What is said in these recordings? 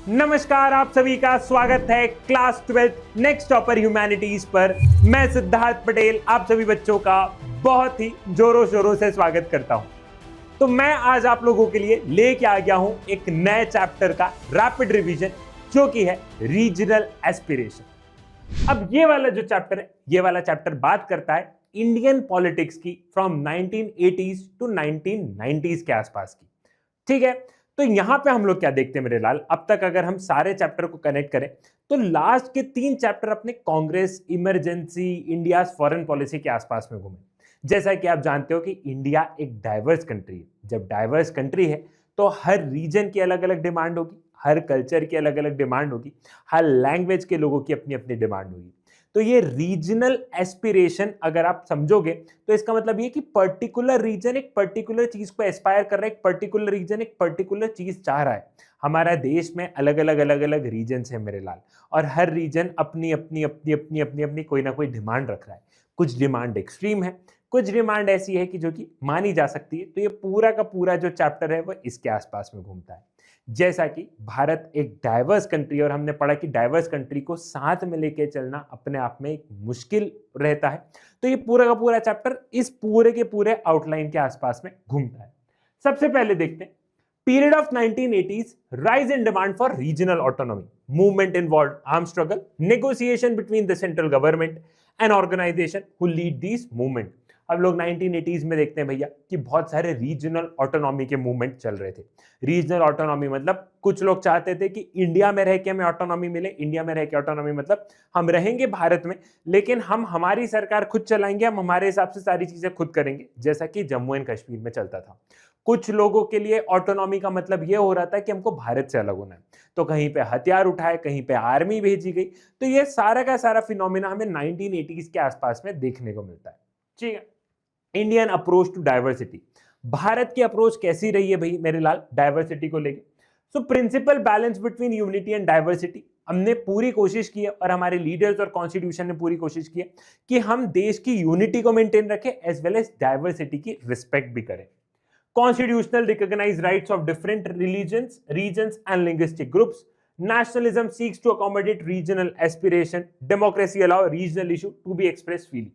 नमस्कार, आप सभी का स्वागत है क्लास 12 नेक्स्ट टॉपर ह्यूमैनिटीज पर। मैं सिद्धार्थ पटेल आप सभी बच्चों का बहुत ही जोरों शोरों से स्वागत करता हूं। तो मैं आज आप लोगों के लिए लेके आ गया हूं एक नए चैप्टर का रैपिड रिवीजन, जो कि है रीजनल एस्पिरेशन। अब ये वाला जो चैप्टर है, ये वाला चैप्टर बात करता है इंडियन पॉलिटिक्स की फ्रॉम 1980s टू 1990s के आसपास की। ठीक है, तो यहां पे हम लोग क्या देखते हैं मेरे लाल, अब तक अगर हम सारे चैप्टर को कनेक्ट करें तो लास्ट के 3 चैप्टर अपने Congress, emergency, India foreign policy के आसपास में घूमे। जैसा कि आप जानते हो कि इंडिया एक डाइवर्स कंट्री है। जब डाइवर्स कंट्री है तो हर रीजन की अलग अलग डिमांड होगी, हर कल्चर की अलग अलग डिमांड होगी, हर लैंग्वेज के लोगों की अपनी अपनी डिमांड होगी। तो ये रीजनल एस्पिरेशन अगर आप समझोगे तो इसका मतलब ये कि पर्टिकुलर रीजन एक पर्टिकुलर चीज को एस्पायर कर रहा है, एक पर्टिकुलर रीजन एक पर्टिकुलर चीज चाह रहा है। हमारा देश में अलग अलग रीजन है मेरे लाल, और हर रीजन अपनी अपनी अपनी अपनी अपनी अपनी कोई ना कोई डिमांड रख रहा है। कुछ डिमांड एक्सट्रीम है, कुछ डिमांड ऐसी है कि जो कि मानी जा सकती है। तो ये पूरा का पूरा जो चैप्टर है वो इसके आसपास में घूमता है। जैसा कि भारत एक डाइवर्स कंट्री, और हमने पढ़ा कि डाइवर्स कंट्री को साथ में लेके चलना अपने आप में एक मुश्किल रहता है। तो ये पूरा का पूरा चैप्टर इस पूरे के पूरे आउटलाइन के आसपास में घूमता है। सबसे पहले देखते हैं period of 1980s, rise in demand for regional autonomy. Movement involved armed struggle, negotiation between the central government and organization who lead these movement. अब लोग 1980s में देखते हैं भैया कि बहुत सारे रीजनल ऑटोनॉमी के मूवमेंट चल रहे थे। रीजनल ऑटोनॉमी मतलब कुछ लोग चाहते थे कि इंडिया में रह के हमें ऑटोनॉमी मिले। इंडिया में रह के ऑटोनॉमी मतलब हम रहेंगे भारत में, लेकिन हम हमारी सरकार खुद चलाएंगे, हम हमारे हिसाब से सारी चीजें खुद करेंगे, जैसा कि जम्मू एंड कश्मीर में चलता था। कुछ लोगों के लिए ऑटोनॉमी का मतलब यह हो रहा था कि हमको भारत से अलग होना है, तो कहीं पे हथियार उठाए, कहीं पे आर्मी भेजी गई। तो ये सारा का सारा फिनोमिना हमें 1980s के आसपास में देखने को मिलता है। ठीक है, Indian approach to diversity, Bharat की अप्रोच कैसी रही है भाई मेरे लाल डाइवर्सिटी को लेके? So principle balance between unity and diversity, हमने पूरी कोशिश की है और हमारे लीडर्स और कॉन्स्टिट्यूशन ने पूरी कोशिश की है कि हम देश की यूनिटी को मेंटेन रखें एज वेल एज डाइवर्सिटी की रिस्पेक्ट भी करें। Constitutional recognize rights of different religions, regions, and linguistic groups. Nationalism seeks to accommodate regional aspiration. Democracy allow regional issue to be expressed freely.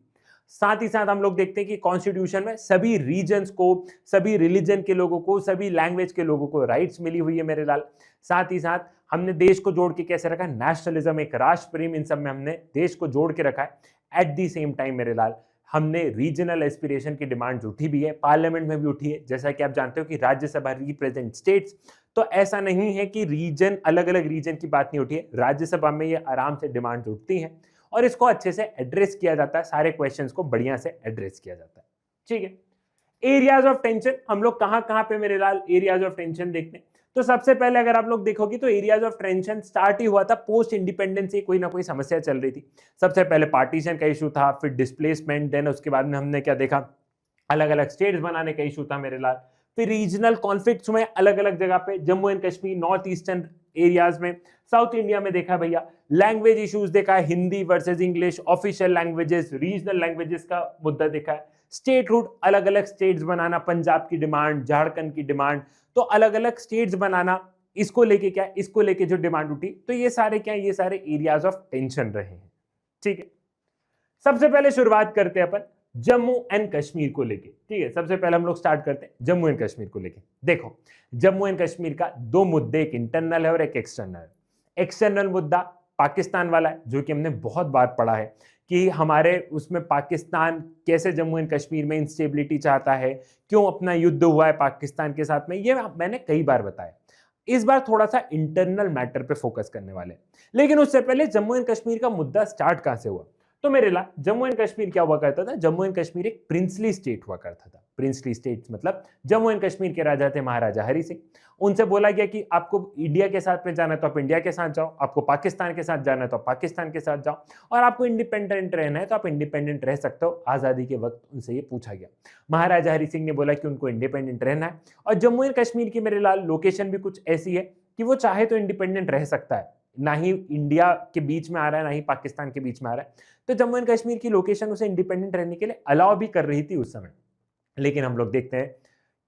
साथ ही साथ हम लोग देखते हैं कि कॉन्स्टिट्यूशन में सभी रीजन्स को, सभी रिलीजन के लोगों को, सभी लैंग्वेज के लोगों को राइट्स मिली हुई है मेरे लाल। साथ ही साथ हमने देश को जोड़ के कैसे रखा है, नेशनलिज्म, एक राष्ट्र प्रेम, इन सब में हमने देश को जोड़ के रखा है। एट दी सेम टाइम मेरे लाल हमने रीजनल एस्पिरेशन की डिमांड उठी भी है, पार्लियामेंट में भी उठी है। जैसा कि आप जानते हो कि राज्यसभा रिप्रेजेंट स्टेट्स, तो ऐसा नहीं है कि रीजन, अलग अलग रीजन की बात नहीं उठी है, राज्यसभा में ये आराम से डिमांड उठती हैं और इसको अच्छे से एड्रेस किया जाता है, सारे क्वेश्चंस को बढ़िया से एड्रेस किया जाता है। ठीक है, एरियाज ऑफ टेंशन, हम लोग कहां कहां पे मेरे लाल एरियाज ऑफ टेंशन देखते हैं। तो सबसे पहले अगर आप लोग देखोगे तो एरियाज ऑफ टेंशन स्टार्ट ही हुआ था पोस्ट इंडिपेंडेंस से, कोई ना कोई समस्या चल रही थी। सबसे पहले पार्टीशन का इशू था, फिर डिस्प्लेसमेंट, देन उसके बाद में हमने क्या देखा, अलग अलग स्टेट्स बनाने का इशू था मेरे लाल। फिर रीजनल कॉन्फ्लिक्ट्स हुए अलग अलग जगह पे, Jammu and Kashmir, north eastern areas में, साउथ इंडिया में देखा भैया लैंग्वेज इश्यूज देखा है, Hindi versus English, official languages, regional languages का मुद्दा देखा है। स्टेटहुड, अलग अलग स्टेट्स बनाना, पंजाब की डिमांड, झारखंड की डिमांड, तो अलग अलग स्टेट्स बनाना, इसको लेके क्या, इसको लेके जो डिमांड उठी, तो ये सारे क्या, ये सारे एरियाज ऑफ टेंशन रहे हैं। ठीक है, सबसे पहले शुरुआत करते हैं अपन जम्मू एंड कश्मीर को लेके। ठीक है, सबसे पहले हम लोग स्टार्ट करते हैं जम्मू एंड कश्मीर को लेके। देखो, जम्मू एंड कश्मीर का 2 मुद्दे, एक इंटरनल है और एक एक्सटर्नल है। एक्सटर्नल मुद्दा पाकिस्तान वाला है, जो कि हमने बहुत बार पढ़ा है कि हमारे उसमें पाकिस्तान कैसे जम्मू एंड कश्मीर में इंस्टेबिलिटी चाहता है, क्यों अपना युद्ध हुआ है पाकिस्तान के साथ में, ये मैंने कई बार बताया। इस बार थोड़ा सा इंटरनल मैटर पे फोकस करने वाले, लेकिन उससे पहले जम्मू एंड कश्मीर का मुद्दा स्टार्ट कहां से हुआ? तो मेरे ला जम्मू एंड कश्मीर क्या हुआ करता था, जम्मू एंड कश्मीर एक प्रिंसली स्टेट हुआ करता था। प्रिंसली स्टेट मतलब जम्मू एंड कश्मीर के राजा थे महाराजा हरि सिंह। उनसे बोला गया कि आपको इंडिया के साथ में जाना है तो आप इंडिया के साथ जाओ, आपको पाकिस्तान के साथ जाना है तो आप पाकिस्तान के साथ जाओ, और आपको इंडिपेंडेंट रहना है तो आप इंडिपेंडेंट रह सकते हो। आजादी के वक्त उनसे ये पूछा गया, महाराजा हरि सिंह ने बोला कि उनको इंडिपेंडेंट रहना है। और जम्मू एंड कश्मीर की मेरे लाल लोकेशन भी कुछ ऐसी है कि वो चाहे तो इंडिपेंडेंट रह सकता है, ना ही इंडिया के बीच में आ रहा है, ना ही पाकिस्तान के बीच में आ रहा है। तो जम्मू एंड कश्मीर की लोकेशन उसे इंडिपेंडेंट रहने के लिए अलाउ भी कर रही थी उस समय। लेकिन हम लोग देखते हैं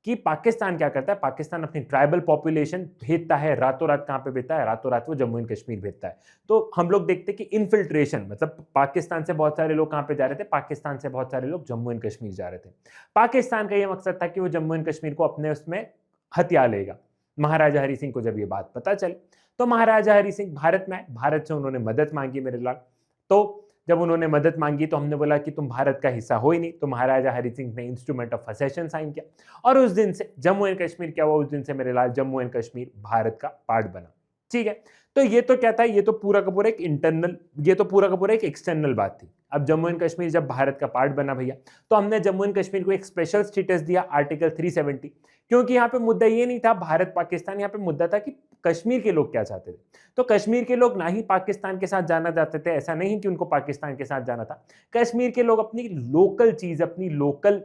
कि पाकिस्तान क्या करता है, पाकिस्तान अपनी ट्राइबल पॉपुलेशन भेजता है, रातों रात कहां पे भेजता है, रातों रात वो जम्मू एंड कश्मीर भेजता है। तो हम लोग देखते हैं कि इनफिल्ट्रेशन, मतलब पाकिस्तान से बहुत सारे लोग कहां पे जा रहे थे, पाकिस्तान से बहुत सारे लोग जम्मू एंड कश्मीर जा रहे थे। पाकिस्तान का यह मकसद था कि वो जम्मू एंड कश्मीर को अपने उसमें हथिया लेगा। महाराजा हरि सिंह को जब ये बात पता चली तो महाराजा हरि सिंह भारत में आए, भारत से उन्होंने मदद मांगी मेरे लाल। तो जब उन्होंने मदद मांगी तो हमने बोला कि तुम भारत का हिस्सा हो ही नहीं, तो महाराजा हरि सिंह ने इंस्ट्रूमेंट ऑफ असेशन साइन किया और उस दिन से जम्मू एंड कश्मीर क्या हुआ, उस दिन से मेरे लाल जम्मू एंड कश्मीर भारत का पार्ट बना। ठीक है, तो ये तो क्या था, ये तो पूरा का पूरा एक इंटरनल, ये तो पूरा का पूरा एक एक्सटर्नल बात थी। अब जम्मू एंड कश्मीर जब भारत का पार्ट बना भैया, तो हमने जम्मू एंड कश्मीर को एक स्पेशल स्टेटस दिया, आर्टिकल 370, क्योंकि यहाँ पे मुद्दा ये नहीं था भारत पाकिस्तान, यहाँ पे मुद्दा था कि कश्मीर के लोग क्या चाहते थे। तो कश्मीर के लोग ना ही पाकिस्तान के साथ जाना चाहते थे, ऐसा नहीं कि उनको पाकिस्तान के साथ जाना था। कश्मीर के लोग अपनी लोकल चीज, अपनी लोकल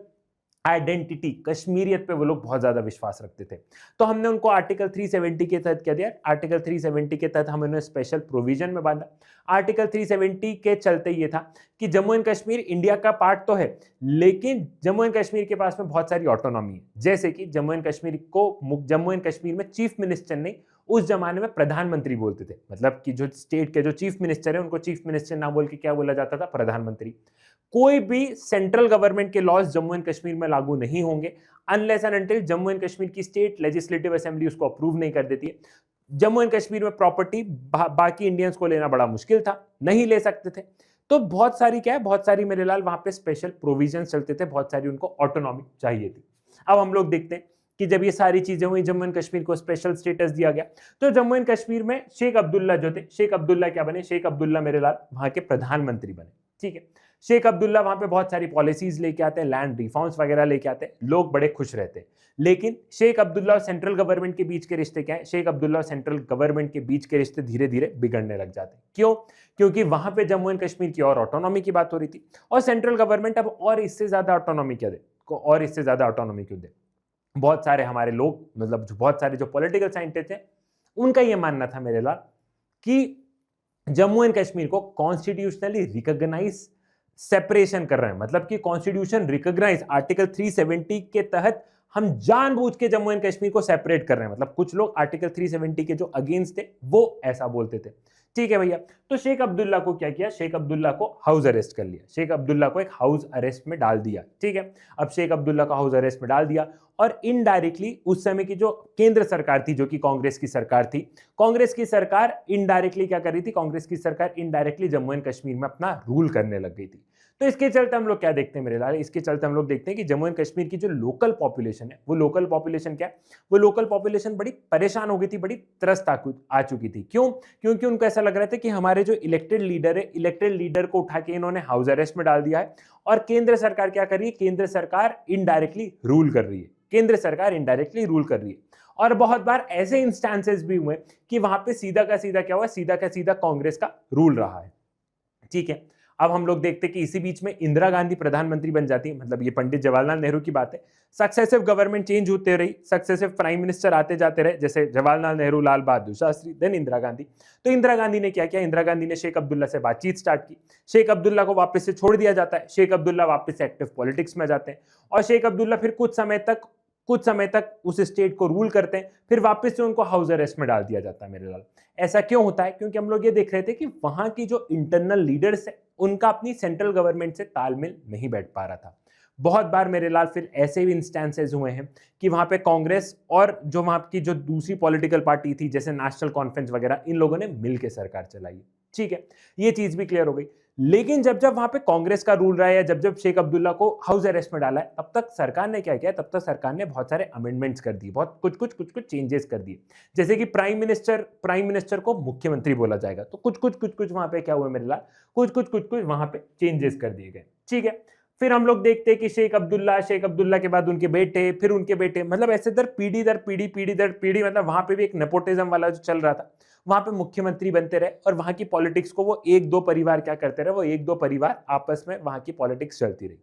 आइडेंटिटी, कश्मीरियत पे वो लोग बहुत ज्यादा विश्वास रखते थे। तो हमने उनको आर्टिकल 370 के तहत क्या दिया, आर्टिकल 370 के तहत हमने उन्हें स्पेशल प्रोविजन में बांधा। आर्टिकल 370 के चलते ये था कि जम्मू एंड कश्मीर इंडिया का पार्ट तो है, लेकिन जम्मू एंड कश्मीर के पास में बहुत सारी ऑटोनॉमी है। जैसे कि जम्मू एंड कश्मीर में चीफ मिनिस्टर नहीं, उस जमाने में प्रधानमंत्री बोलते थे, मतलब कि जो स्टेट के जो चीफ मिनिस्टर है उनको चीफ मिनिस्टर ना बोल के क्या बोला जाता था, प्रधानमंत्री। कोई भी सेंट्रल गवर्नमेंट के लॉज जम्मू एंड कश्मीर में लागू नहीं होंगे unless and until Jammu and Kashmir की स्टेट लेजिस्लेटिव असेंबली उसको अप्रूव नहीं कर देती है। जम्मू एंड कश्मीर में प्रॉपर्टी बाकी इंडियंस को लेना बड़ा मुश्किल था, नहीं ले सकते थे। तो बहुत सारी क्या है, बहुत सारी मेरे लाल वहां पे स्पेशल प्रोविजन चलते थे, बहुत सारी उनको ऑटोनॉमी चाहिए थी। अब हम लोग देखते हैं कि जब ये सारी चीजें हुई, जम्मू एंड कश्मीर को स्पेशल स्टेटस दिया गया, तो जम्मू एंड कश्मीर में शेख अब्दुल्ला जो थे, शेख अब्दुल्ला क्या बने, शेख अब्दुल्ला मेरे लाल वहां के प्रधानमंत्री बने। ठीक है, शेख अब्दुल्ला वहां पे बहुत सारी पॉलिसीज लेके आते हैं, लैंड रिफॉर्म्स वगैरह लेके आते हैं, लोग बड़े खुश रहते हैं। लेकिन शेख अब्दुल्ला और सेंट्रल गवर्नमेंट के बीच के रिश्ते क्या है, शेख अब्दुल्ला और सेंट्रल गवर्नमेंट के बीच के रिश्ते धीरे धीरे बिगड़ने लग जाते हैं। क्यों? क्योंकि वहां पे जम्मू एंड कश्मीर की और ऑटोनॉमी की बात हो रही थी और सेंट्रल गवर्नमेंट अब और इससे ज्यादा ऑटोनॉमी क्या दे, और इससे ज्यादा ऑटोनॉमी क्यों दे। बहुत सारे हमारे लोग, मतलब बहुत सारे जो पॉलिटिकल साइंटिस्ट हैं, उनका यह मानना था मेरे लाल कि जम्मू एंड कश्मीर को कॉन्स्टिट्यूशनली रिकॉग्नाइज सेपरेशन कर रहे हैं, मतलब कि कॉन्स्टिट्यूशन रिकॉग्नाइज आर्टिकल 370 के तहत हम जानबूझ के जम्मू एंड कश्मीर को सेपरेट कर रहे हैं। मतलब कुछ लोग आर्टिकल 370 के जो अगेंस्ट थे वो ऐसा बोलते थे। ठीक है भैया, तो शेख अब्दुल्ला को क्या किया, शेख अब्दुल्ला को हाउस अरेस्ट कर लिया, शेख अब्दुल्ला को एक हाउस अरेस्ट में डाल दिया। ठीक है, अब शेख अब्दुल्ला को हाउस अरेस्ट में डाल दिया और इनडायरेक्टली उस समय की जो केंद्र सरकार थी, जो कि कांग्रेस की सरकार थी, कांग्रेस की सरकार इनडायरेक्टली क्या कर रही थी, कांग्रेस की सरकार इनडायरेक्टली जम्मू एंड कश्मीर में अपना रूल करने लग गई थी। तो इसके चलते हम लोग क्या देखते हैं मेरे लाल, इसके चलते हम लोग देखते हैं कि जम्मू एंड कश्मीर की जो लोकल पॉपुलेशन है, वो लोकल पॉपुलेशन क्या है, वो लोकल पॉपुलेशन बड़ी परेशान हो गई थी, बड़ी त्रस्त आ चुकी थी। क्यों? क्योंकि उनको ऐसा लग रहा था कि हमारे जो इलेक्टेड लीडर है, इलेक्टेड लीडर को उठा के इन्होंने हाउस अरेस्ट में डाल दिया है और केंद्र सरकार क्या कर रही है, केंद्र सरकार इनडायरेक्टली रूल कर रही है, केंद्र सरकार इनडायरेक्टली रूल कर रही है। और बहुत बार ऐसे इंस्टेंसेस भी हुए कि वहां पे सीधा का सीधा क्या हुआ, सीधा का सीधा कांग्रेस का रूल रहा है। ठीक है, अब हम लोग देखते हैं कि इसी बीच में इंदिरा गांधी प्रधानमंत्री बन जाती है, मतलब ये पंडित जवाहरलाल नेहरू की बात है। सक्सेसिव गवर्नमेंट चेंज होते रही, सक्सेसिव प्राइम मिनिस्टर आते जाते रहे, जैसे जवाहरलाल नेहरू, लाल बहादुर शास्त्री, देन इंदिरा गांधी। तो इंदिरा गांधी ने क्या किया, इंदिरा गांधी ने शेख अब्दुल्ला से बातचीत स्टार्ट की, शेख अब्दुल्ला को वापस से छोड़ दिया जाता है, शेख अब्दुल्ला वापस से एक्टिव पॉलिटिक्स में जाते हैं और शेख अब्दुल्ला फिर कुछ समय तक उस स्टेट को रूल करते हैं, फिर वापस से उनको हाउस अरेस्ट में डाल दिया जाता है मेरे लाल। ऐसा क्यों होता है? क्योंकि हम लोग ये देख रहे थे कि वहां की जो इंटरनल लीडर्स है उनका अपनी सेंट्रल गवर्नमेंट से तालमेल नहीं बैठ पा रहा था। बहुत बार मेरे लाल फिर ऐसे भी इंस्टेंसेस हुए हैं कि वहां पे कांग्रेस और जो वहां की जो दूसरी पॉलिटिकल पार्टी थी, जैसे नेशनल कॉन्फ्रेंस वगैरह, इन लोगों ने मिलकर सरकार चलाई। ठीक है, ये चीज भी क्लियर हो गई। लेकिन जब वहां पे कांग्रेस का रूल रहा है, या जब शेख अब्दुल्ला को हाउस अरेस्ट में डाला है, तब तक सरकार ने क्या किया, तब तक सरकार ने बहुत सारे अमेंडमेंट्स कर दिए, बहुत कुछ चेंजेस कर दिए। जैसे कि प्राइम मिनिस्टर को मुख्यमंत्री बोला जाएगा, तो कुछ वहां पे क्या हुआ मेरे लाल, कुछ वहां पे चेंजेस कर दिए गए। ठीक है, फिर हम लोग देखते हैं कि शेख अब्दुल्ला के बाद उनके बेटे, फिर उनके बेटे, मतलब ऐसे पीढ़ी दर पीढ़ी, मतलब वहां पे भी एक नेपोटिज्म वाला जो चल रहा था, वहां पे मुख्यमंत्री बनते रहे और वहां की पॉलिटिक्स को वो एक दो परिवार क्या करते रहे, वो एक दो परिवार आपस में वहां की पॉलिटिक्स चलती रही।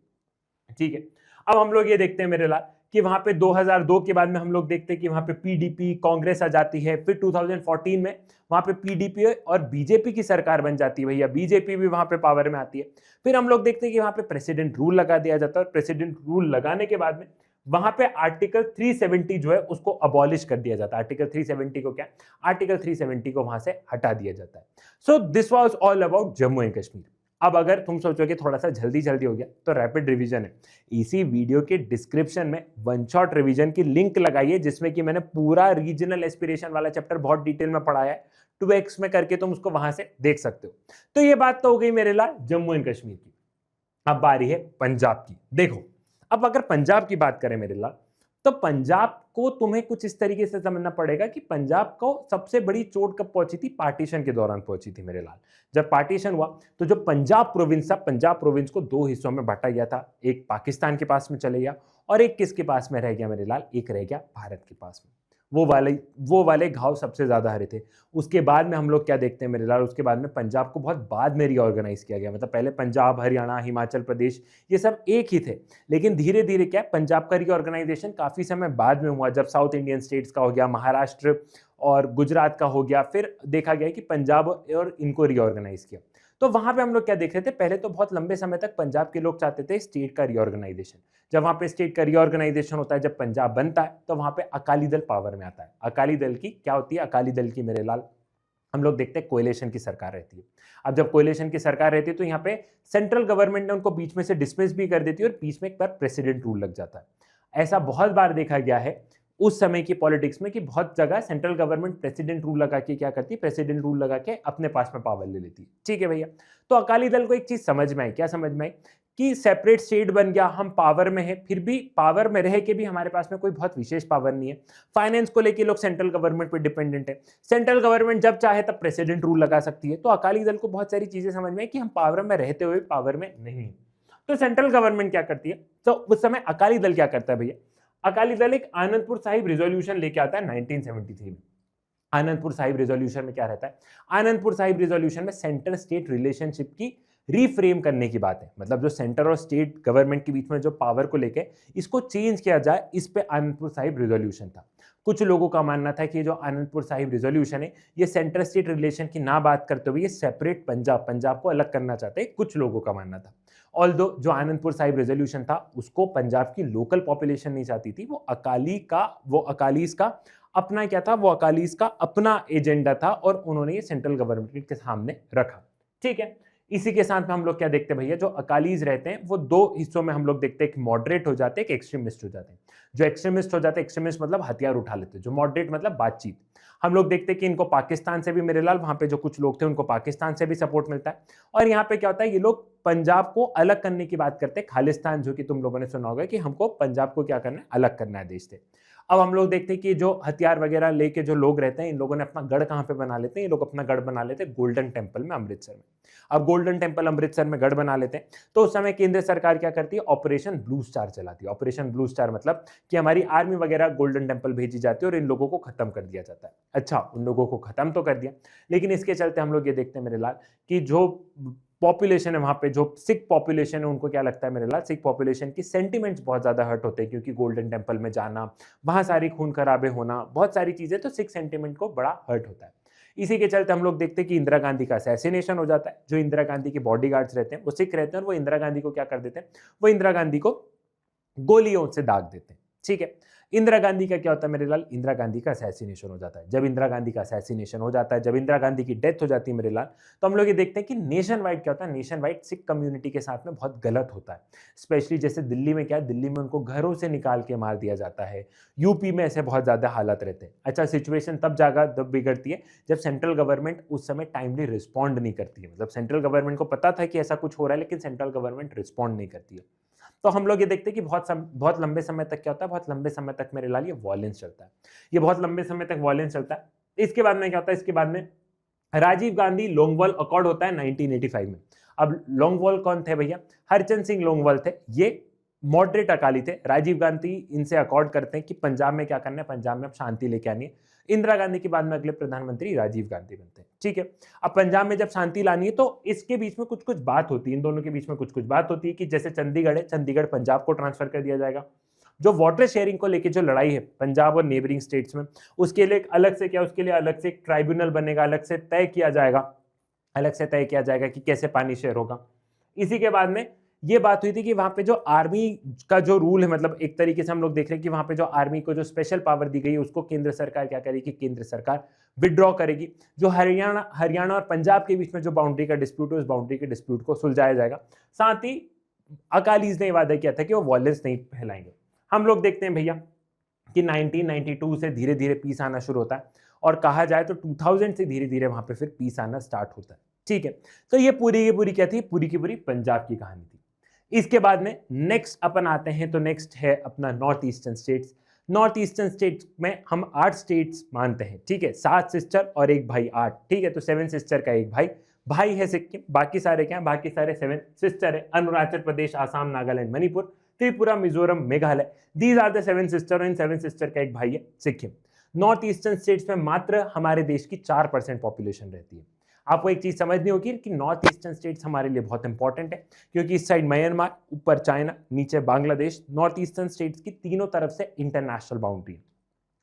ठीक है, अब हम लोग ये देखते हैं मेरे लाल कि वहां पे 2002 के बाद में हम लोग देखते हैं कि वहां पे पीडीपी कांग्रेस आ जाती है, फिर 2014 में वहां पे पीडीपी और बीजेपी की सरकार बन जाती है भैया, बीजेपी भी वहां पे पावर में आती है। फिर हम लोग देखते हैं कि वहां पे प्रेसिडेंट रूल लगा दिया जाता है और प्रेसिडेंट रूल लगाने के बाद में वहां पे आर्टिकल 370 जो है उसको अबॉलिश कर दिया जाता है। आर्टिकल 370 को क्या, आर्टिकल 370 को वहां से हटा दिया जाता है। So this was all about Jammu and Kashmir. अब अगर तुम सोचोगे थोड़ा सा जल्दी जल्दी हो गया तो रैपिड रिवीजन है। इसी वीडियो के डिस्क्रिप्शन में वन शॉट रिवीजन की लिंक लगाई है, जिसमें कि मैंने पूरा रीजनल एस्पिरेशन वाला चैप्टर बहुत डिटेल में पढ़ाया है। 2x में करके तुम उसको वहां से देख सकते हो। तो ये बात तो हो गई मेरे लाल जम्मू एंड कश्मीर की। अब बारी है पंजाब की। देखो, अब अगर पंजाब की बात करें मेरे लाल, तो पंजाब को तुम्हें कुछ इस तरीके से समझना पड़ेगा कि पंजाब को सबसे बड़ी चोट कब पहुंची थी, पार्टीशन के दौरान पहुंची थी मेरे लाल। जब पार्टीशन हुआ तो जो पंजाब प्रोविंस था, पंजाब प्रोविंस को दो हिस्सों में बांटा गया था। एक पाकिस्तान के पास में चले गया और एक किसके पास में रह गया मेरे लाल, एक रह गया भारत के पास में। वो वाले घाव सबसे ज्यादा हरे थे। उसके बाद में हम लोग क्या देखते हैं मेरे लाल, उसके बाद में पंजाब को बहुत बाद में रीऑर्गेनाइज किया गया। मतलब पहले पंजाब, हरियाणा, हिमाचल प्रदेश ये सब एक ही थे, लेकिन धीरे धीरे क्या पंजाब का रीऑर्गेनाइजेशन काफी समय बाद में हुआ। जब साउथ इंडियन स्टेट्स का हो गया, महाराष्ट्र और गुजरात का हो गया, फिर देखा गया कि पंजाब और इनको रीऑर्गेनाइज किया। तो वहां पे हम लोग क्या देख रहे थे, पहले तो बहुत लंबे समय तक पंजाब के लोग चाहते थे स्टेट का रीऑर्गेनाइजेशन। जब वहां पे स्टेट का रीऑर्गेनाइजेशन होता है, जब पंजाब बनता है, तो वहां पे अकाली दल पावर में आता है। अकाली दल की क्या होती है, अकाली दल की मेरे लाल हम लोग देखते हैं कोएलिशन की सरकार रहती है। अब जब कोएलिशन की सरकार रहती है तो यहाँ पे सेंट्रल गवर्नमेंट ने उनको बीच में से डिसमिस भी कर देती है और बीच में एक बार प्रेसिडेंट रूल लग जाता है। ऐसा बहुत बार देखा गया है उस समय की पॉलिटिक्स में कि बहुत जगह सेंट्रल गवर्नमेंट प्रेसिडेंट रूल लगा के क्या करती है, प्रेसिडेंट रूल लगा के अपने पास में पावर ले लेती है। ठीक है भैया, तो अकाली दल को एक चीज समझ में आई, क्या समझ में आई कि सेपरेट स्टेट बन गया, हम पावर में है, फिर भी पावर में रह के भी हमारे पास में कोई बहुत विशेष पावर नहीं है। फाइनेंस को लेके लोग सेंट्रल गवर्नमेंट पे डिपेंडेंट है। सेंट्रल गवर्नमेंट जब चाहे तब प्रेसिडेंट रूल लगा सकती है। तो अकाली दल को बहुत सारी चीजें समझ में आई कि हम पावर में रहते हुए पावर में नहीं। तो सेंट्रल गवर्नमेंट क्या करती है, तो उस समय अकाली दल क्या करता है भैया, अकाली दल एक आनंदपुर साहिब रिजोल्यूशन लेके आता है 1973 में। आनंदपुर साहिब रिजोल्यूशन में क्या रहता है, आनंदपुर साहिब रिजोल्यूशन में सेंटर स्टेट रिलेशनशिप की रीफ्रेम करने की बात है। मतलब जो सेंटर और स्टेट गवर्नमेंट के बीच में जो पावर को लेके इसको चेंज किया जाए, इस पे आनंदपुर साहिब रिजोल्यूशन था। कुछ लोगों का मानना था कि जो आनंदपुर साहिब रिजोल्यूशन है ये सेंटर स्टेट रिलेशन की ना बात करते हुए ये सेपरेट पंजाब को अलग करना चाहते हैं, कुछ लोगों का मानना था। ऑल्दो जो आनंदपुर साहिब रेजोल्यूशन था उसको पंजाब की लोकल पॉपुलेशन नहीं चाहती थी, वो अकालीस का अपना क्या था, वो अकालीस का अपना एजेंडा था और उन्होंने ये सेंट्रल गवर्नमेंट के सामने रखा। ठीक है, इसी के साथ में हम लोग क्या देखते हैं भैया, जो अकालीज रहते हैं वो दो हिस्सों में हम लोग देखते हैं, एक मॉडरेट हो जाते हैं, एक एक्सट्रीमिस्ट हो जाते हैं। जो एक्सट्रीमिस्ट हो जाते हैं, एक्सट्रीमिस्ट मतलब हथियार उठा लेते हैं, जो मॉडरेट मतलब बातचीत। हम लोग देखते हैं कि इनको पाकिस्तान से भी, मेरे लाल वहां पे जो कुछ लोग थे उनको पाकिस्तान से भी सपोर्ट मिलता है। और यहाँ पे क्या होता है, ये लोग पंजाब को अलग करने की बात करते हैं, खालिस्तान, जो कि तुम लोगों ने सुना होगा कि हमको पंजाब को क्या करना है, अलग करना है देश से। अब हम लोग देखते हैं कि जो हथियार वगैरह लेके जो लोग रहते हैं, इन लोगों ने अपना गढ़ कहाँ पे बना लेते हैं, ये लोग अपना गढ़ बना लेते हैं गोल्डन टेम्पल में अमृतसर में। अब गोल्डन टेम्पल अमृतसर में गढ़ बना लेते हैं, तो उस समय केंद्र सरकार क्या करती है, ऑपरेशन ब्लू स्टार चलाती है। ऑपरेशन ब्लू स्टार मतलब कि हमारी आर्मी वगैरह गोल्डन टेम्पल भेजी जाती है और इन लोगों को खत्म कर दिया जाता है। अच्छा, उन लोगों को खत्म तो कर दिया, लेकिन इसके चलते हम लोग ये देखते हैं मेरे लाल कि जो पॉपुलेशन है वहां पे, जो सिख पॉपुलेशन है, उनको क्या लगता है मेरे लाल, सिख पॉपुलेशन की सेंटिमेंट्स बहुत ज्यादा हर्ट होते हैं, क्योंकि गोल्डन टेम्पल में जाना, वहां सारी खून खराबे होना, बहुत सारी चीजें, तो सिख सेंटिमेंट को बड़ा हर्ट होता है। इसी के चलते हम लोग देखते हैं कि इंदिरा गांधी का असैसिनेशन हो जाता है। जो इंदिरा गांधी के बॉडीगार्ड्स रहते हैं वो सिख रहते हैं और वो इंदिरा गांधी को क्या कर देते हैं, वो इंदिरा गांधी को गोलियों से दाग देते हैं। ठीक है, इंदिरा गांधी का क्या होता है मेरे लाल, इंदिरा गांधी का असैसिनेशन हो जाता है। जब इंदिरा गांधी का असैसिनेशन हो जाता है, जब इंदिरा गांधी की डेथ हो जाती है मेरे लाल, तो हम लोग ये देखते हैं कि नेशन वाइड क्या होता है, नेशन वाइड सिख कम्युनिटी के साथ में बहुत गलत होता है। स्पेशली जैसे दिल्ली में क्या है, दिल्ली में उनको घरों से निकाल के मार दिया जाता है। यूपी में ऐसे बहुत ज्यादा हालात रहते हैं। अच्छा, सिचुएशन तब बिगड़ती है जब सेंट्रल गवर्नमेंट उस समय टाइमली रिस्पॉन्ड नहीं करती है। मतलब सेंट्रल गवर्नमेंट को पता था कि ऐसा कुछ हो रहा है, लेकिन सेंट्रल गवर्नमेंट रिस्पॉन्ड नहीं करती है। तो हम लोग ये देखते हैं कि बहुत लंबे समय तक क्या होता है, बहुत लंबे समय तक मेरे लाल ये वॉयलेंस चलता है, ये बहुत लंबे समय तक वॉयलेंस चलता है। इसके बाद में क्या होता है, इसके बाद में राजीव गांधी लोंगोवाल अकॉर्ड होता है 1985 में। अब लोंगोवाल कौन थे भैया, हरचंद सिंह लोंगोवाल थे, ये मॉडरेट अकाली थे। राजीव गांधी इनसे अकॉर्ड करते हैं कि पंजाब में क्या करना है, पंजाब में अब शांति लेके आनी है। इंदिरा गांधी के बाद में अगले प्रधानमंत्री राजीव गांधी बनते हैं। ठीक है, अब पंजाब में जब शांति लानी है तो इसके बीच में कुछ कुछ बात होती है, इन दोनों के बीच में कुछ कुछ बात होती है कि जैसे चंडीगढ़ है, चंडीगढ़ पंजाब को ट्रांसफर कर दिया जाएगा। जो वाटर शेयरिंग को लेकर जो लड़ाई है पंजाब और नेबरिंग स्टेट्स में, उसके लिए अलग से क्या, उसके लिए अलग से एक ट्राइब्यूनल बनेगा, अलग से तय किया जाएगा कि कैसे पानी शेयर होगा। इसी के बाद में ये बात हुई थी कि वहां पे जो आर्मी का जो रूल है, मतलब एक तरीके से हम लोग देख रहे हैं कि वहां पे जो आर्मी को जो स्पेशल पावर दी गई है उसको केंद्र सरकार क्या करेगी, केंद्र सरकार विड्रॉ करेगी। जो हरियाणा और पंजाब के बीच में जो बाउंड्री का डिस्प्यूट है, उस बाउंड्री के डिस्प्यूट को सुलझाया जाएगा। साथ ही अकालीज ने वादा किया था कि वो वॉयलेंस नहीं फैलाएंगे। हम लोग देखते हैं भैया कि 1992 से धीरे धीरे पीस आना शुरू होता है, और कहा जाए तो 2000 से धीरे धीरे वहां पे फिर पीस आना स्टार्ट होता है। ठीक है, तो ये पूरी की पूरी क्या थी, पूरी की पूरी पंजाब की कहानी थी। इसके बाद में नेक्स्ट अपन आते हैं, तो नेक्स्ट है अपना north eastern states. North eastern states में हम 8 स्टेट्स मानते हैं। ठीक है, 7 सिस्टर और एक भाई, 8। ठीक है, तो 7 सिस्टर का एक भाई, भाई है सिक्किम, बाकी सारे क्या है, बाकी सारे 7 सिस्टर है। Arunachal Pradesh, Assam, Nagaland, Manipur, Tripura, Mizoram, Meghalaya, these are the 7 sister, और इन 7 सिस्टर का एक भाई है सिक्किम। नॉर्थ ईस्टर्न स्टेट्स में मात्र हमारे देश की 4% पॉपुलेशन रहती है। आपको एक चीज समझनी होगी कि नॉर्थ ईस्टर्न स्टेट्स हमारे लिए बहुत इंपॉर्टेंट है, क्योंकि इस साइड म्यांमार, ऊपर चाइना, नीचे बांग्लादेश, नॉर्थ ईस्टर्न स्टेट्स की तीनों तरफ से इंटरनेशनल बाउंड्री है।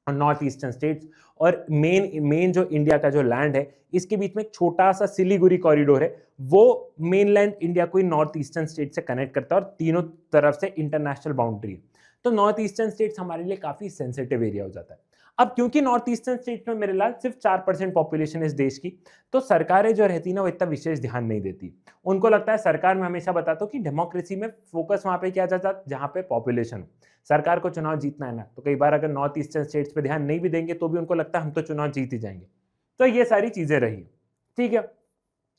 और नॉर्थ ईस्टर्न स्टेट्स और मेन जो इंडिया का जो लैंड है, इसके बीच में एक छोटा सा सिलीगुड़ी कॉरिडोर है, वो मेनलैंड इंडिया को नॉर्थ ईस्टर्न स्टेट से कनेक्ट करता है, और तीनों तरफ से इंटरनेशनल बाउंड्री है। तो नॉर्थ ईस्टर्न स्टेट्स हमारे लिए काफी सेंसिटिव एरिया हो जाता है। अब क्योंकि नॉर्थ ईस्टर्न स्टेट में मेरे लाल सिर्फ 4% पॉपुलेशन इस देश की, तो सरकारें जो रहती ना वो इतना विशेष ध्यान नहीं देती। उनको लगता है, सरकार में हमेशा बताता हूं कि डेमोक्रेसी में फोकस वहां पे किया जाता है जहां पे पॉपुलेशन हो। सरकार को चुनाव जीतना है ना, तो कई बार अगर नॉर्थ ईस्टर्न स्टेट्स पे ध्यान नहीं भी देंगे तो भी उनको लगता है हम तो चुनाव जीत ही जाएंगे। तो ये सारी चीजें रही। ठीक है,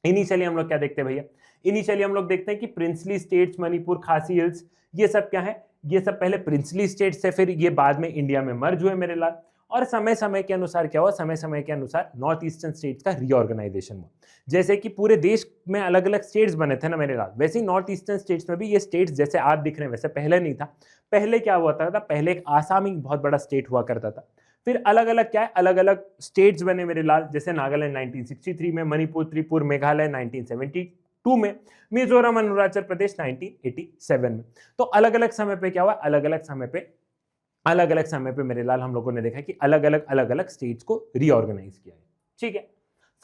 इनिशियली हम लोग क्या देखते हैं भैया, इनिशियली हम लोग देखते हैं कि प्रिंसली स्टेट्स, मणिपुर, खासी हिल्स, ये सब क्या है, ये सब पहले प्रिंसली स्टेट्स से, फिर ये बाद में इंडिया में मर्ज हुए मेरे लाल। और समय समय के अनुसार क्या हुआ, समय समय के अनुसार नॉर्थ ईस्टर्न स्टेट्स का रीऑर्गेनाइजेशन हुआ। जैसे कि पूरे देश में अलग अलग स्टेट्स बने थे ना मेरे लाल, वैसे ही नॉर्थ ईस्टर्न स्टेट्स में भी ये स्टेट्स जैसे आज दिख रहे हैं वैसे पहले नहीं था। पहले क्या हुआ था, पहले एक आसाम ही बहुत बड़ा स्टेट हुआ करता था। फिर अलग अलग क्या है, अलग अलग स्टेट्स बने मेरे लाल, जैसे नागालैंड 1963 में, मणिपुर, त्रिपुरा, मेघालय 1972 में, मिजोरम, अरुणाचल प्रदेश 1987 में। तो अलग अलग समय पे क्या हुआ, अलग अलग समय पे मेरे लाल हम लोगों ने देखा कि अलग अलग स्टेट्स को रीऑर्गेनाइज किया है। ठीक है,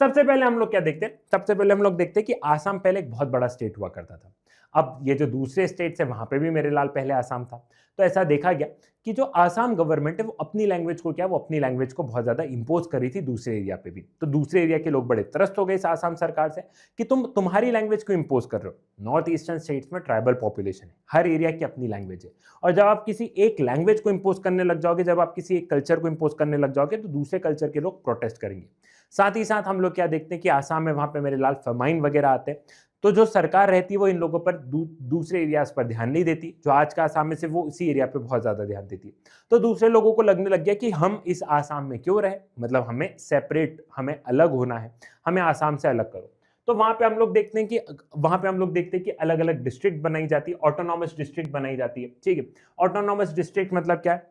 सबसे पहले हम लोग क्या देखते हैं, सबसे पहले हम लोग देखते हैं कि आसाम पहले एक बहुत बड़ा स्टेट हुआ करता था। अब ये जो दूसरे स्टेट्स है वहां पे भी मेरे लाल पहले आसाम था। तो ऐसा देखा गया कि जो आसाम गवर्नमेंट है वो अपनी लैंग्वेज को क्या, वो अपनी लैंग्वेज को बहुत ज्यादा इंपोज कर रही थी दूसरे एरिया पे भी। तो दूसरे एरिया के लोग बड़े त्रस्त हो गए इस आसाम सरकार से कि तुम्हारी लैंग्वेज को इंपोज कर रहे हो। नॉर्थ ईस्टर्न स्टेट्स में ट्राइबल पॉपुलेशन है, हर एरिया की अपनी लैंग्वेज है, और जब आप किसी एक लैंग्वेज को इंपोज करने लग जाओगे, जब आप किसी एक कल्चर को इंपोज करने लग जाओगे, तो दूसरे कल्चर के लोग प्रोटेस्ट करेंगे। साथ ही साथ हम लोग क्या देखते हैं कि आसाम में वहां पे मेरे लाल फमाइन वगैरह आते हैं। तो जो सरकार रहती है वो इन लोगों पर दूसरे एरियाज पर ध्यान नहीं देती, जो आज का आसाम में से वो इसी एरिया पे बहुत ज्यादा ध्यान देती है। तो दूसरे लोगों को लगने लग गया कि हम इस आसाम में क्यों रहे, मतलब हमें सेपरेट, हमें अलग होना है, हमें आसाम से अलग करो। तो वहां पे हम लोग देखते हैं कि अलग अलग डिस्ट्रिक्ट बनाई जाती है, ऑटोनॉमस डिस्ट्रिक्ट बनाई जाती है। ठीक है, ऑटोनॉमस डिस्ट्रिक्ट मतलब क्या है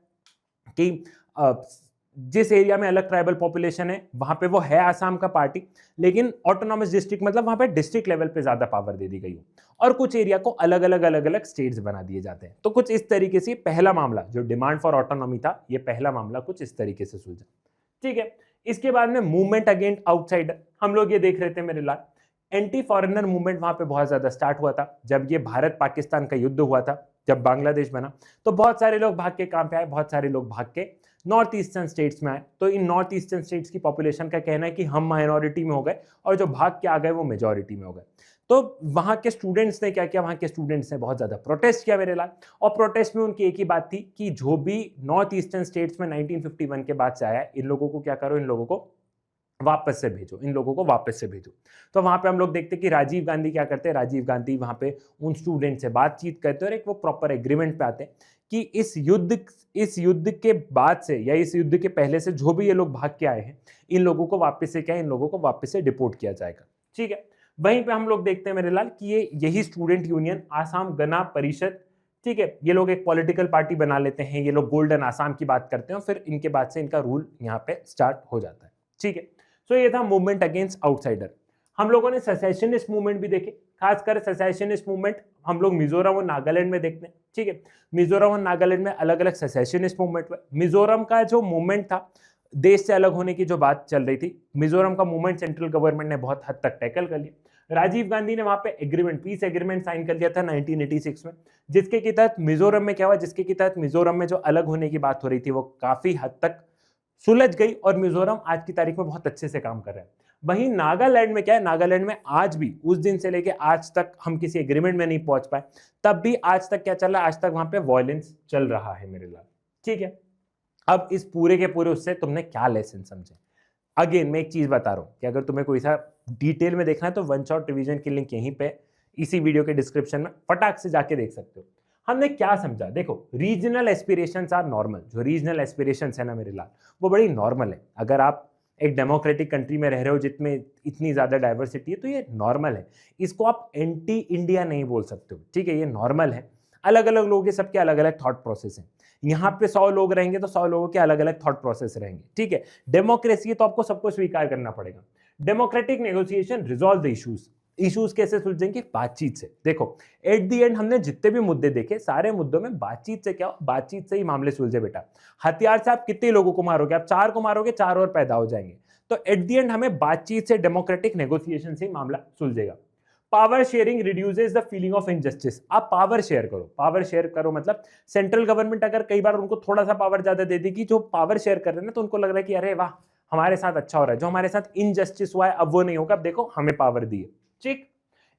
कि जिस एरिया में अलग ट्राइबल पॉपुलेशन है वहां पे वो है आसाम का पार्टी, लेकिन ऑटोनॉमस डिस्ट्रिक्ट मतलब वहां पे डिस्ट्रिक्ट लेवल पे ज्यादा पावर दे दी गई हो, और कुछ एरिया को अलग अलग स्टेट्स बना दिए जाते हैं। तो कुछ इस तरीके से पहला मामला जो डिमांड फॉर ऑटोनॉमी था, ये पहला मामला कुछ इस तरीके से सुलझा। ठीक है, इसके बाद में मूवमेंट अगेंस्ट आउटसाइडर, हम लोग ये देख रहे थे मेरे लाल, एंटी फॉरेनर मूवमेंट वहां पे बहुत ज्यादा स्टार्ट हुआ था जब ये भारत पाकिस्तान का युद्ध हुआ था, जब बांग्लादेश बना। तो बहुत सारे लोग भाग के काम पे आए, बहुत सारे लोग भाग के नॉर्थ ईस्टर्न स्टेट्स में आए। तो इन नॉर्थ ईस्टर्न स्टेट्स की पॉपुलेशन का कहना है कि हम माइनॉरिटी में हो गए, और जो भाग के आ गए वो मेजॉरिटी में हो गए। तो वहां के स्टूडेंट्स ने क्या किया, वहां के स्टूडेंट्स ने बहुत ज्यादा प्रोटेस्ट किया मेरे लाल, और प्रोटेस्ट में उनकी एक ही बात थी कि जो भी नॉर्थ ईस्टर्न स्टेट्स में 1951 के बाद से आया, इन लोगों को क्या करो, इन लोगों को वापस से भेजो, इन लोगों को वापस से भेजो। तो वहां पे हम लोग देखते हैं कि राजीव गांधी क्या करते हैं, राजीव गांधी वहां पे उन स्टूडेंट से बातचीत करते हैं और एक वो प्रॉपर एग्रीमेंट पे आते हैं कि इस युद्ध के बाद से या इस युद्ध के पहले से जो भी ये लोग भाग के आए हैं, इन लोगों को वापस से क्या है, इन लोगों को वापस से डिपोर्ट किया जाएगा। ठीक है, वहीं पे हम लोग देखते हैं मेरे लाल कि यही स्टूडेंट यूनियन आसाम गण परिषद, ठीक है, ये लोग एक पॉलिटिकल पार्टी बना लेते हैं, ये लोग गोल्डन आसाम की बात करते हैं, और फिर इनके बाद से इनका रूल यहाँ पे स्टार्ट हो जाता है। ठीक है, तो ये था मूवमेंट अगेंस्ट आउटसाइडर। हम लोगों ने सेसेशनिस्ट मूवमेंट भी देखे, खासकर सेसेशनिस्ट मूवमेंट हम लोग मिजोरम और नागालैंड में देखते हैं। ठीक है, मिजोरम और नागालैंड में अलग अलग सेसेशनिस्ट मूवमेंट हुए। मिजोरम का जो मूवमेंट था, देश से अलग होने की जो बात चल रही थी, मिजोरम का मूवमेंट सेंट्रल गवर्नमेंट ने बहुत हद तक टैकल कर लिया। राजीव गांधी ने वहां पे एग्रीमेंट, पीस एग्रीमेंट साइन कर लिया था 1986 में, जिसके की तहत मिजोरम में क्या हुआ, जिसके की तहत मिजोरम में जो अलग होने की बात हो रही थी वो काफी हद तक सुलझ गई और मिजोरम आज की तारीख में बहुत अच्छे से काम कर रहा है। वहीं नागालैंड में क्या है, नागालैंड में आज भी उस दिन से लेके आज तक हम किसी एग्रीमेंट में नहीं पहुंच पाए, तब भी आज तक क्या चल रहा है, आज तक वहां पे वायलेंस चल रहा है मेरे लाल। ठीक है, अब इस पूरे के पूरे उससे तुमने क्या लेसन समझे। अगेन मैं एक चीज बता रहा हूं कि अगर तुम्हें कोई सा डिटेल में देखना है तो वन शॉट रिवीजन की लिंक यहीं पे इसी वीडियो के डिस्क्रिप्शन में फटाक से जाके देख सकते हो। हमने क्या समझा, देखो रीजनल एस्पिरेशंस आर नॉर्मल। जो रीजनल एस्पिरेशंस है ना मेरे लाल, वो बड़ी नॉर्मल है। अगर आप एक डेमोक्रेटिक कंट्री में रह रहे हो जिसमें इतनी ज्यादा डाइवर्सिटी है तो ये नॉर्मल है। इसको आप एंटी इंडिया नहीं बोल सकते हो, ठीक है, ये नॉर्मल है। अलग अलग लोगों के सबके अलग अलग थॉट प्रोसेस हैं। यहाँ पे 100 लोग रहेंगे तो 100 लोगों के अलग अलग थॉट प्रोसेस रहेंगे, ठीक है। डेमोक्रेसी है तो आपको सबको स्वीकार करना पड़ेगा। Democratic negotiation resolve the issues. Issues कैसे सुलझेंगे, बातचीत से। देखो एट द एंड हमने जितने भी मुद्दे देखे, सारे मुद्दों में बातचीत से क्या, बातचीत से ही मामले सुलझे बेटा। हथियार से आप कितने लोगों को मारोगे, आप 4 को मारोगे, 4 और पैदा हो जाएंगे। तो एट द एंड हमें बातचीत से, डेमोक्रेटिक नेगोशिएशन से मामला सुलझेगा। Power sharing reduces the feeling of injustice. आप पावर शेयर करो, पावर शेयर करो मतलब सेंट्रल गवर्नमेंट अगर कई बार उनको थोड़ा सा पावर ज्यादा दे देगी, जो पावर शेयर कर रहे हैं ना, तो उनको लग रहा है कि अरे वाह हमारे साथ अच्छा हो रहा है, जो हमारे साथ इनजस्टिस हुआ है अब वो नहीं होगा, अब देखो हमें पावर दी है। ठीक।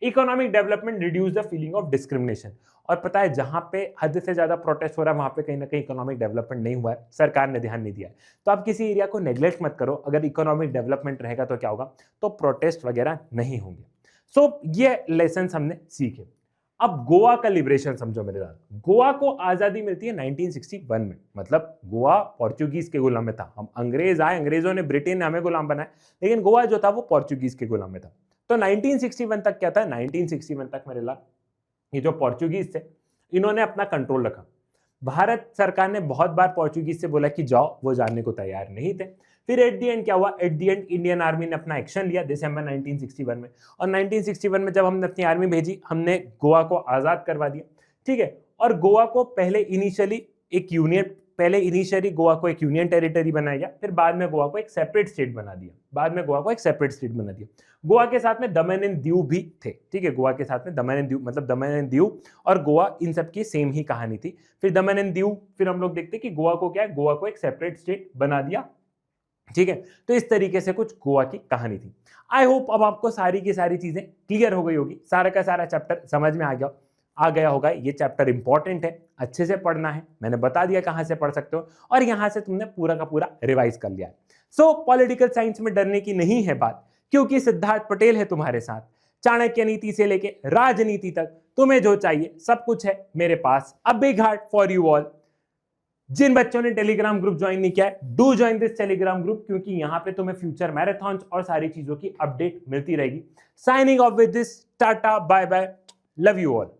Economic development reduce the feeling of discrimination. और पता है जहां पे हद से ज्यादा प्रोटेस्ट हो रहा है वहां पे कहीं ना कहीं इकोनॉमिक डेवलपमेंट नहीं हुआ है, सरकार ने ध्यान नहीं दिया है। तो आप किसी एरिया को नेग्लेक्ट मत करो। अगर इकोनॉमिक डेवलपमेंट रहेगा तो क्या होगा, तो प्रोटेस्ट वगैरह नहीं होंगे। ये लेसन हमने सीखे। अब गोवा का लिबरेशन समझो मेरे साथ। गोवा को आजादी मिलती है 1961 में। मतलब गोवा पोर्चुगीज के गुलाम में था। हम अंग्रेज आए, अंग्रेजों ने, ब्रिटेन ने हमें गुलाम बनाया, लेकिन गोवा जो था वो पोर्चुगीज के गुलाम में था। तो 1961 तक क्या था, 1961 तक मेरे लाल ये जो पोर्चुगीज थे इन्होंने अपना कंट्रोल रखा। भारत सरकार ने बहुत बार पोर्चुगीज से बोला कि जाओ, वो जाने को तैयार नहीं थे। फिर एट दी एंड क्या हुआ, at the and Indian army ने अपना एक्शन लिया दिसंबर 1961 में। और 1961 में जब हमने अपनी आर्मी भेजी, हमने गोवा को आजाद करवा दिया, ठीक है। और गोवा को पहले इनिशियली गोवा को एक यूनियन टेरिटरी बनाया गया, फिर बाद में गोवा को एक सेपरेट स्टेट बना दिया। गोवा के साथ में दमन एंड दीव भी थे, ठीक है। गोवा के साथ में दमन एंड दीव, मतलब दमन एंड दीव और गोवा इन सब की सेम ही कहानी थी। फिर दमन एंड दीव, फिर हम लोग देखते कि गोवा को क्या है, गोवा को एक सेपरेट स्टेट बना दिया, ठीक है। तो इस तरीके से कुछ गोवा की कहानी थी। आई होप अब आपको सारी की सारी चीजें क्लियर हो गई होगी, सारा का सारा चैप्टर समझ में आ गया होगा। ये चैप्टर इंपॉर्टेंट है, अच्छे से पढ़ना है। मैंने बता दिया कहां से पढ़ सकते हो और यहां से तुमने पूरा का पूरा रिवाइज कर लिया है। सो पॉलिटिकल साइंस में डरने की नहीं है बात, क्योंकि सिद्धार्थ पटेल है तुम्हारे साथ। चाणक्य नीति से लेके राजनीति तक तुम्हें जो चाहिए सब कुछ है मेरे पास। A big heart for you all. जिन बच्चों ने टेलीग्राम ग्रुप ज्वाइन नहीं किया है, do join this Telegram group, क्योंकि यहां पे तुम्हें फ्यूचर मैराथन्स और सारी चीजों की अपडेट मिलती रहेगी। साइनिंग ऑफ विद दिस, टाटा bye bye, love you all.